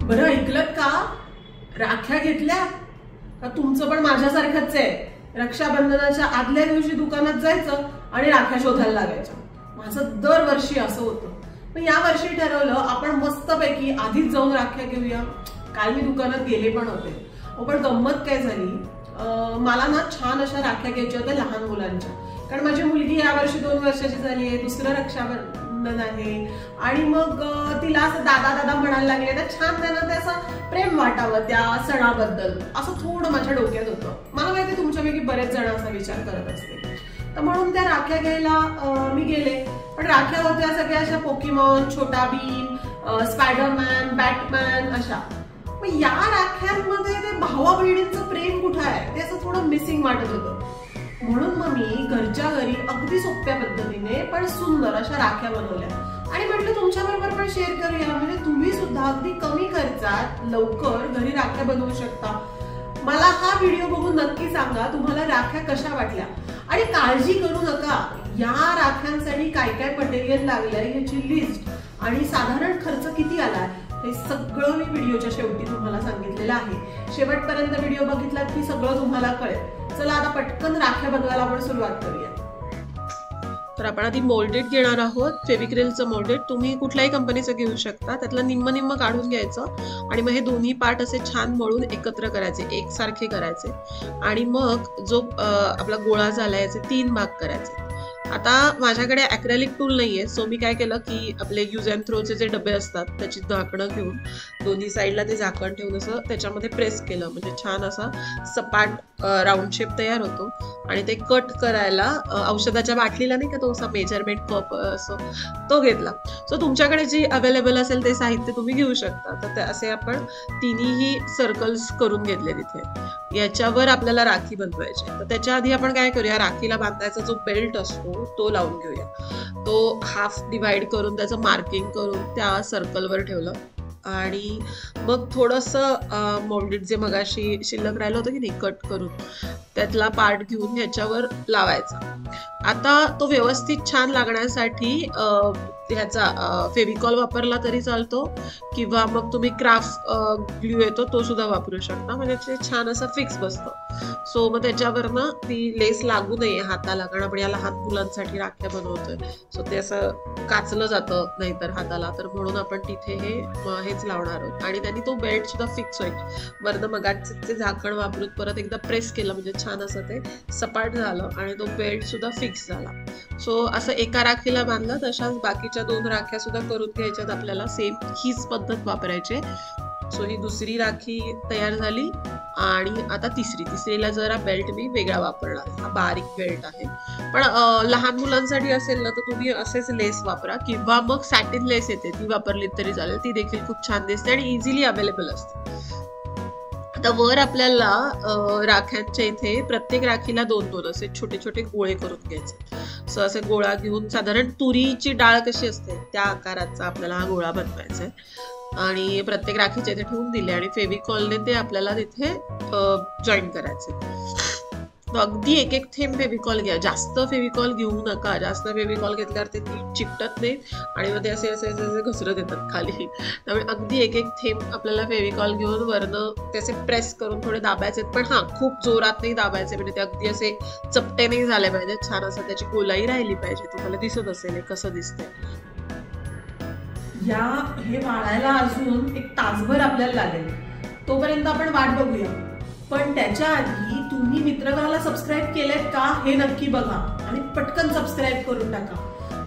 बरं ऐकलत का? राख्या घेतल्या का? तुमचं पण माझ्यासारखंच आहे. रक्षाबंधनाच्या आदल्या दिवशी दुकानात जायचं आणि राख्या शोधायला लागायच्या. माझं दरवर्षी असं होतं. पण या वर्षी ठरवलं आपण मस्तपैकी आधीच जाऊन राख्या घेऊया. काल मी दुकानात गेले पण होते. पण गंमत काय झाली, मला ना छान अशा राख्या घ्यायच्या होत्या लहान मुलांच्या. कारण माझी मुलगी यावर्षी 2 वर्षाची झाली आहे, दुसरं रक्षाबंधन आहे आणि मग तिला असं दादा दादा म्हणायला लागले ना, छान त्यांना त्याचं प्रेम वाटावं त्या सणाबद्दल, असं थोडं माझ्या डोक्यात होतं. मला माहिती तुमच्यापैकी बरेच जण असा विचार करत असतील. तर म्हणून त्या राख्या घ्यायला मी गेले. पण राख्या होत्या सगळ्या अशा पोकेमॉन, छोटा भीम, स्पायडरमॅन, बॅटमॅन अशा. पण या राख्यांमध्ये ते भावा बहिणींचं प्रेम कुठं आहे ते असं थोडं मिसिंग वाटत होतं. म्हणून मग मी घरच्या घरी अगदी सोप्या पद्धतीने पण सुंदर अशा राख्या बनवल्या आणि म्हटलं तुमच्याबरोबर पण शेअर करूया. म्हणजे तुम्ही सुद्धा अगदी कमी खर्चात लवकर घरी राख्या बनवू शकता. मला हा व्हिडिओ बघून नक्की सांगा तुम्हाला राख्या कशा वाटल्या. आणि काळजी करू नका, या राख्यांसाठी काय काय मटेरियल लागलंय याची लिस्ट आणि साधारण खर्च किती आलाय हे सगळं मी व्हिडिओच्या शेवटी तुम्हाला सांगितलेलं आहे. शेवटपर्यंत व्हिडिओ बघितलात की सगळं तुम्हाला कळेल. चला आता पटकन राख्या बनवायला आपण सुरुवात करूया. तर आपण आधी मोल्डेड घेणार आहोत. फेविक्रिलचं मोल्डेड तुम्ही कुठल्याही कंपनीचं घेऊ शकता. त्यातलं निम्म काढून घ्यायचं आणि मग हे दोन्ही पार्ट असे छान मळून एकत्र करायचे, एकसारखे करायचे आणि मग जो आपला गोळा झाला याचे 3 भाग करायचे. आता माझ्याकडे ॲक्रेलिक टूल नाहीये, सो मी काय केलं की आपले यूज अँड थ्रोचे जे डबे असतात त्याची झाकणं घेऊन दोन्ही साईडला ते झाकण ठेवून असं त्याच्यामध्ये प्रेस केलं. म्हणजे छान असा सपाट राऊंड शेप तयार होतो. आणि ते कट करायला औषधाच्या बाटलीला नाही का तो असा मेजरमेंट कप असो तो घेतला. सो तुमच्याकडे जी अवेलेबल असेल ते साहित्य तुम्ही घेऊ शकता. तर ते असे आपण तिन्ही सर्कल्स करून घेतले तिथे. याच्यावर आपल्याला राखी बनवायची. तर त्याच्या आधी आपण काय करूया, राखीला बांधायचा जो बेल्ट असतो तो लावून घेऊया. तो हाफ डिवाइड करून त्याचं मार्किंग करून त्या सर्कलवर ठेवलं आणि मग थोडंसं मोल्डेड जे मगाशी शिल्लक राहिलं होतं की नाही कट करून त्यातला पार्ट घेऊन ह्याच्यावर लावायचा. आता तो व्यवस्थित छान लागण्यासाठी ह्याचा फेविकॉल वापरला तरी चालतो किंवा मग तुम्ही क्राफ्ट ग्लू येतो तो सुद्धा वापरू शकता. म्हणजे ते छान असं फिक्स बसतं. सो मग त्याच्यावरनं ती लेस लागू नये हाताला, कारण आपण या लहान मुलांसाठी राख्या बनवतोय. सो ते असं काचलं जातं नाहीतर हाताला, तर म्हणून आपण तिथे हेच लावणार आहोत. आणि त्यांनी तो बेल्ट सुद्धा फिक्स होईल. वरनं मगाचे झाकण वापरून परत एकदा प्रेस केलं म्हणजे छान असं ते सपाट झालं आणि तो बेल्ट सुद्धा फिक्स झाला. सो असं एका राखीला बांधलं, तशाच बाकीच्या 2 राख्या सुद्धा करून घ्यायच्यात आपल्याला. सेम हीच पद्धत वापरायची. सो ही दुसरी राखी तयार झाली आणि आता तिसरीला जरा बेल्ट मी वेगळा वापरणार. हा बारीक बेल्ट आहे. पण लहान मुलांसाठी असेल ना तर तुम्ही असेच लेस वापरा किंवा मग सॅटिन लेस येते ती वापरली तरी चालेल. ती देखील खूप छान दिसते आणि इझिली अवेलेबल असते. आता वर आपल्याला राख्यांच्या इथे प्रत्येक राखीला 2-2 असे छोटे छोटे गोळे करून घ्यायचे. सो असे गोळा घेऊन साधारण तुरीची डाळ कशी असते त्या आकाराचा आपल्याला हा गोळा बनवायचा आहे. आणि प्रत्येक राखीच्या इथे ठेवून दिले आणि फेविकॉलने ते आपल्याला तिथे जॉईन करायचे. अगदी एक थेंब फेविकॉल घ्या. जास्त फेविकॉल घेऊ नका. जास्त फेविकॉल घेतल्यावर ते चिकटत नाही आणि मग ते असे असे असे घसरत येतात खाली. त्यामुळे अगदी एक थेंब आपल्याला फेविकॉल घेऊन वरनं त्याचे प्रेस करून थोडे दाबायचे. पण हा खूप जोरात नाही दाबायचे, म्हणजे ते अगदी असे चपटे नाही झाले पाहिजे. छान असं त्याची गोलाई राहिली पाहिजे. तुम्हाला दिसत असेल कसं दिसतंय. हे वाळायला अजून 1 तासभर आपल्याला लागेल. तोपर्यंत आपण वाट बघूया. पण त्याच्या आधी तुम्ही मित्रगणाला सबस्क्राईब केलेत का हे नक्की बघा आणि पटकन सबस्क्राईब करून टाका.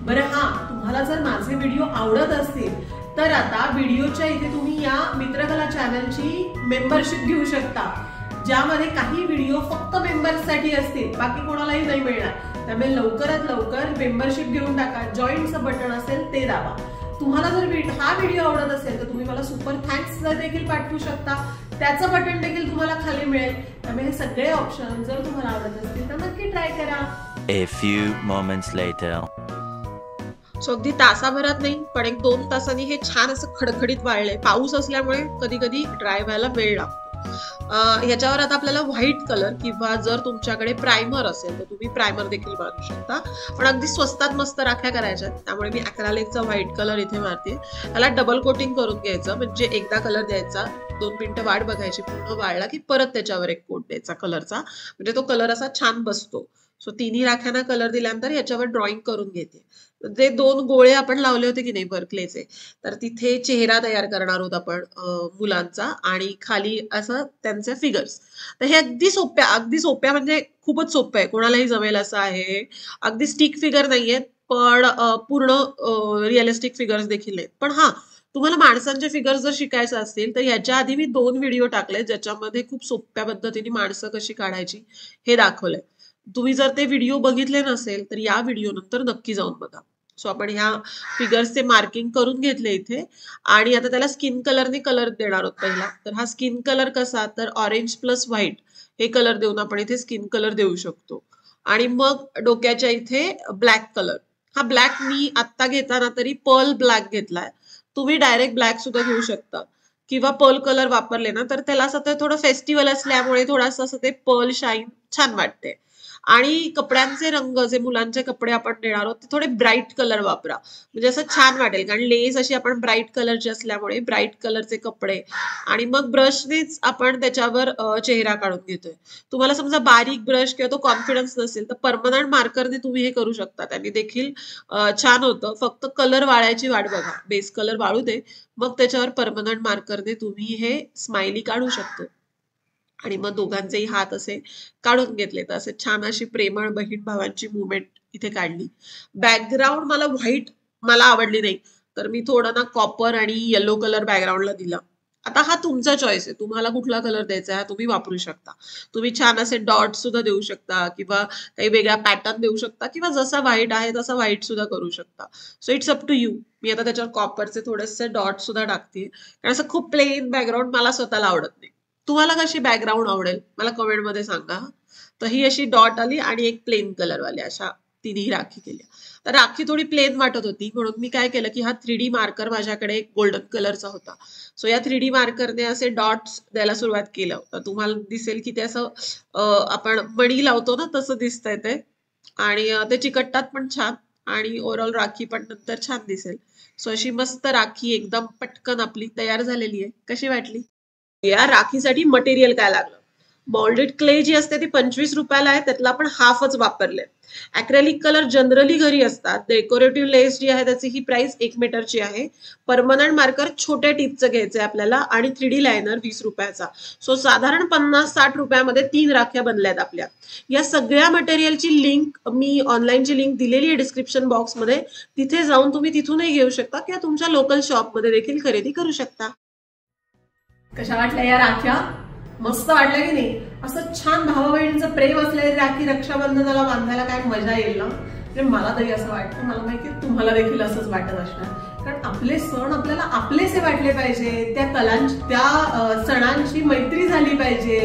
बरं हा, तुम्हाला जर माझे व्हिडिओ आवडत असतील तर आता व्हिडिओच्या इथे तुम्ही या मित्रकला चॅनलची मेंबरशिप घेऊ शकता, ज्यामध्ये काही व्हिडिओ फक्त मेंबर्ससाठी असतील, बाकी कोणालाही नाही मिळणार. त्यामुळे लवकरात लवकर मेंबरशिप घेऊन टाका. जॉईनचं बटन असेल ते दाबा. तुम्हाला जर हा व्हिडिओ आवडत असेल तर तुम्ही मला सुपर थँक्स देखील पाठवू शकता. त्याचं बटन देखील तुम्हाला खाली मिळेल. त्यामुळे हे सगळे ऑप्शन जर तुम्हाला आवडत असतील तर नक्की ट्राय करा. A few moments later. So अगदी तासाभरात नाही पण 1-2 तासांनी हे छान असं खडखडीत वाळलंय. पाऊस असल्यामुळे कधी कधी ड्राय व्हायला वेळ लागतो. ह्याच्यावर आता आपल्याला व्हाईट कलर किंवा जर तुमच्याकडे प्रायमर असेल तर तुम्ही प्रायमर देखील मारू शकता, पण अगदी स्वस्तात मस्त राख्या करायच्या, त्यामुळे मी ॲक्रेलिकचा व्हाईट कलर इथे मारते. त्याला डबल कोटिंग करून घ्यायचं, म्हणजे एकदा कलर द्यायचा, 2 मिनिटं वाट बघायची, पूर्ण वाळला की परत त्याच्यावर एक कोट द्यायचा कलरचा, म्हणजे तो कलर असा छान बसतो. सो तिन्ही राख्यांना कलर दिल्यानंतर याच्यावर ड्रॉइंग करून घेते. जे 2 गोळे आपण लावले होते की नाही बर्कलेचे, तर तिथे चेहरा तयार करणार आहोत आपण मुलांचा, आणि खाली असं त्यांचे फिगर्स. तर हे अगदी सोप्या म्हणजे खूपच सोपं आहे, कोणालाही जमेल असं आहे. अगदी स्टिक फिगर नाहीयेत, पण पूर्ण रिअलिस्टिक फिगर्स देखील आहेत. पण हा, तुम्हाला माणसांचे फिगर्स जर शिकायचं असतील तर याच्या आधी मी 2 व्हिडिओ टाकले ज्याच्यामध्ये खूप सोप्या पद्धतीने माणसं कशी काढायची हे दाखवलंय. तुम्ही जर ते व्हिडिओ बघितले नसेल तर या व्हिडिओ नंतर नक्की जाऊन बघा. सो आपण ह्या फिगर्सचे मार्किंग करून घेतले इथे, आणि आता त्याला स्किन कलरने कलर देणार आहोत पहिला. तर हा स्किन कलर कसा, तर ऑरेंज प्लस व्हाईट हे कलर देऊन आपण इथे स्किन कलर देऊ शकतो. आणि मग डोक्याच्या इथे ब्लॅक कलर. हा ब्लॅक मी आत्ता घेताना तरी पर्ल ब्लॅक घेतलाय, तुम्ही डायरेक्ट ब्लॅक सुद्धा घेऊ शकता, किंवा पर्ल कलर वापरले ना तर त्याला असं थोडं फेस्टिवल असल्यामुळे थोडंसं असं ते पर्ल शाईन छान वाटते. आणि कपड्यांचे रंग, जे मुलांचे कपडे आपण देणार आहोत ते थोडे ब्राईट कलर वापरा, म्हणजे असं छान वाटेल, कारण लेस अशी आपण ब्राईट कलरची असल्यामुळे ब्राईट कलरचे कपडे. आणि मग ब्रशनेच आपण त्याच्यावर चेहरा काढून घेतोय. तुम्हाला समजा बारीक ब्रश किंवा तो कॉन्फिडन्स नसेल तर परमनंट मार्करने तुम्ही हे करू शकता, त्यांनी देखील छान होतं. फक्त कलर वाळायची वाट बघा, बेस कलर वाळू दे, मग त्याच्यावर परमनंट मार्करने तुम्ही हे स्माइली काढू शकतो. आणि मग दोघांचेही हात असे काढून घेतले, तर असे छान अशी प्रेमळ बहीण भावांची मुवमेंट इथे काढली. बॅकग्राऊंड मला व्हाईट आवडली नाही, तर मी थोडं ना कॉपर आणि येलो कलर बॅकग्राऊंडला दिला. आता हा तुमचा चॉईस आहे, तुम्हाला कुठला कलर द्यायचा आहे तुम्ही वापरू शकता. तुम्ही छान असे डॉट सुद्धा देऊ शकता, किंवा काही वेगळा पॅटर्न देऊ शकता, किंवा जसा व्हाईट आहे तसा व्हाईट सुद्धा करू शकता. So it's up to you. मी आता त्याच्यावर कॉपरचे थोडेसे डॉट सुद्धा टाकते, कारण असं खूप प्लेन बॅकग्राऊंड मला स्वतःला आवडत नाही. तुम्हाला कशी बॅकग्राऊंड आवडेल मला कमेंट मध्ये सांगा. तर ही अशी डॉट आली आणि एक प्लेन कलर वाली अशा तिन्ही राखी केल्या. तर राखी थोडी प्लेन वाटत होती, म्हणून मी काय केलं की हा 3D मार्कर माझ्याकडे गोल्डन कलरचा होता. सो या 3D मार्करने असे डॉट्स द्यायला सुरुवात केलं. तर तुम्हाला दिसेल की ते असं आपण मणी लावतो ना तसं दिसतंय ते, आणि ते चिकटतात पण छान, आणि ओव्हरऑल राखी पण नंतर छान दिसेल. सो अशी मस्त राखी एकदम पटकन आपली तयार झालेली आहे. कशी वाटली? या राखीसाठी मटेरियल काय लागलं? मॉल्डेड क्ले जी असते ती 25 रुपयाला आहे, त्यातला आपण हाफच वापरले. ॲक्रेलिक कलर जनरली घरी असतात. डेकोरेटिव्ह लेस जी आहे त्याची ही प्राइस 1 मीटरची आहे. परमनंट मार्कर छोट्या टिपचं घ्यायचंय आपल्याला, आणि 3D लायनर 20 रुपयाचा. सो साधारण 50-60 रुपयामध्ये 3 राख्या बनल्यात आपल्या. या सगळ्या मटेरियलची लिंक मी ऑनलाईनची लिंक दिलेली आहे डिस्क्रिप्शन बॉक्समध्ये, तिथे जाऊन तुम्ही तिथूनही घेऊ शकता, किंवा तुमच्या लोकल शॉपमध्ये देखील खरेदी करू शकता. कशा वाटल्या या राख्या? मस्त वाटलं की नाही? असं छान भावा बहिणींचं प्रेम असलेली राखी रक्षाबंधनाला बांधायला काय मजा येईल ना. म्हणजे मला तरी असं वाटतं, मला माहिती तुम्हाला देखील असंच वाटत असणार, कारण आपले सण आपल्याला आपलेसे वाटले पाहिजे, त्या सणांची मैत्री झाली पाहिजे.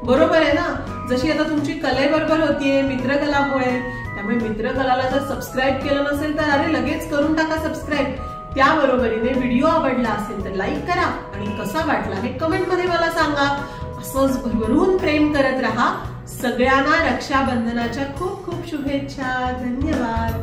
बरोबर आहे ना? जशी आता तुमची कलेबरोबर होतीये मित्रकलामुळे, त्यामुळे मित्रकलाला जर सबस्क्राईब केलं नसेल तर अरे लगेच करून टाका सबस्क्राईब. त्याबरोबरीने व्हिडिओ आवडला असेल तर लाईक करा, आणि कसा वाटला हे कमेंट मध्ये मला सांगा. असंच भरभरून प्रेम करत राहा. सगळ्यांना रक्षाबंधनाच्या खूप खूप शुभेच्छा. धन्यवाद.